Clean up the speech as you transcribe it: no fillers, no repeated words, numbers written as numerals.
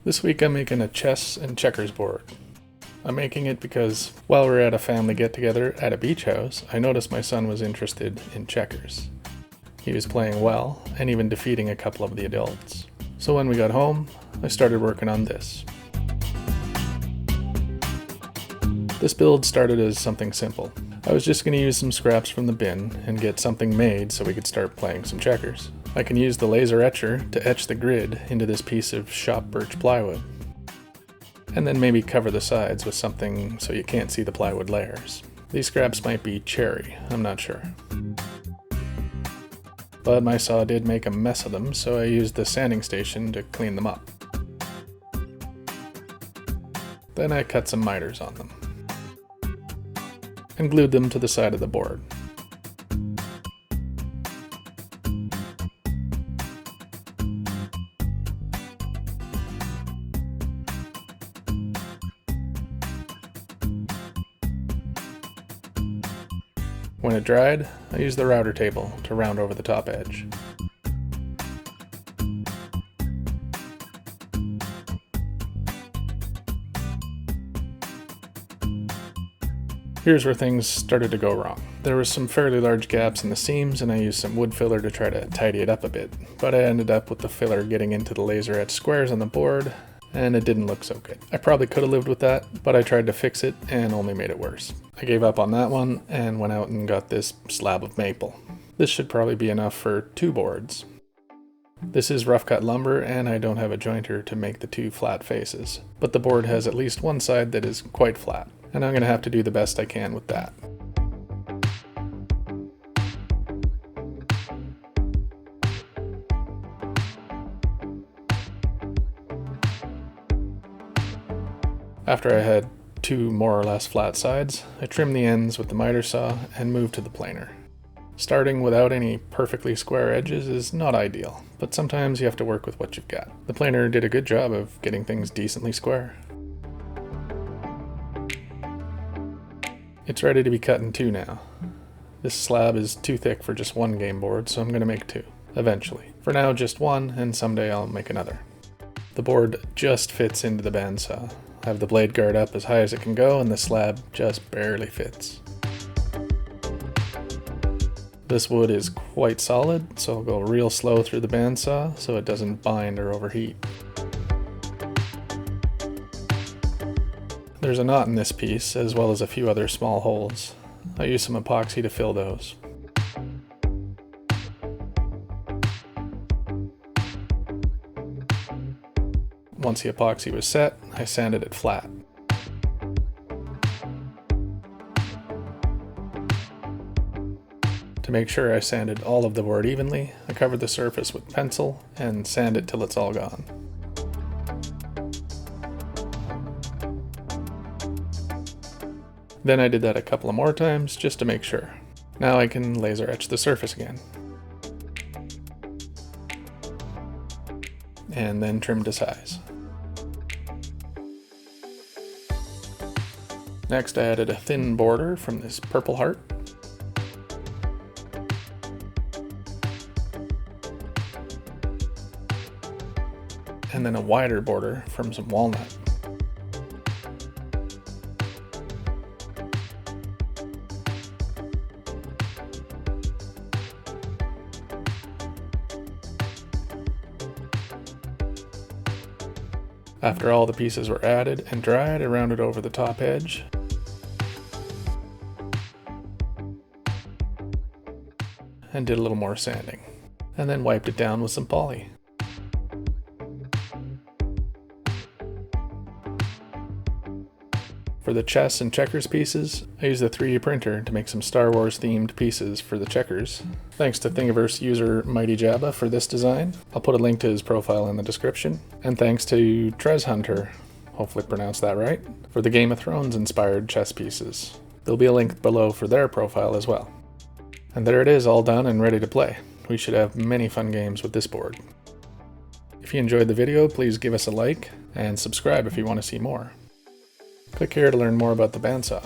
This week I'm making a chess and checkers board. I'm making it because while we were at a family get-together at a beach house, I noticed my son was interested in checkers. He was playing well and even defeating a couple of the adults. So when we got home, I started working on this. This build started as something simple. I was just going to use some scraps from the bin and get something made so we could start playing some checkers. I can use the laser etcher to etch the grid into this piece of shop birch plywood. And then maybe cover the sides with something so you can't see the plywood layers. These scraps might be cherry, I'm not sure. But my saw did make a mess of them, so I used the sanding station to clean them up. Then I cut some miters on them and glued them to the side of the board. When it dried, I used the router table to round over the top edge. Here's where things started to go wrong. There were some fairly large gaps in the seams and I used some wood filler to try to tidy it up a bit, but I ended up with the filler getting into the laser etched squares on the board and it didn't look so good. I probably could have lived with that, but I tried to fix it and only made it worse. I gave up on that one and went out and got this slab of maple. This should probably be enough for 2 boards. This is rough cut lumber and I don't have a jointer to make the 2 flat faces, but the board has at least one side that is quite flat, and I'm going to have to do the best I can with that. After I had 2 more or less flat sides, I trimmed the ends with the miter saw and moved to the planer. Starting without any perfectly square edges is not ideal, but sometimes you have to work with what you've got. The planer did a good job of getting things decently square. It's ready to be cut in 2 now. This slab is too thick for just 1 game board, so I'm going to make 2, eventually. For now, just 1, and someday I'll make another. The board just fits into the bandsaw. I have the blade guard up as high as it can go, and the slab just barely fits. This wood is quite solid, so I'll go real slow through the bandsaw so it doesn't bind or overheat. There's a knot in this piece, as well as a few other small holes. I use some epoxy to fill those. Once the epoxy was set, I sanded it flat. To make sure I sanded all of the board evenly, I covered the surface with pencil and sand it till it's all gone. Then I did that a couple of more times just to make sure. Now I can laser etch the surface again. And then trim to size. Next I added a thin border from this purple heart. And then a wider border from some walnut. After all the pieces were added and dried, I rounded over the top edge. And did a little more sanding. And then wiped it down with some poly. For the chess and checkers pieces, I used a 3D printer to make some Star Wars themed pieces for the checkers. Thanks to Thingiverse user Mighty Jabba for this design. I'll put a link to his profile in the description. And thanks to Trez Hunter, hopefully pronounced that right, for the Game of Thrones inspired chess pieces. There'll be a link below for their profile as well. And there it is, all done and ready to play. We should have many fun games with this board. If you enjoyed the video, please give us a like and subscribe if you want to see more. Click here to learn more about the bandsaw.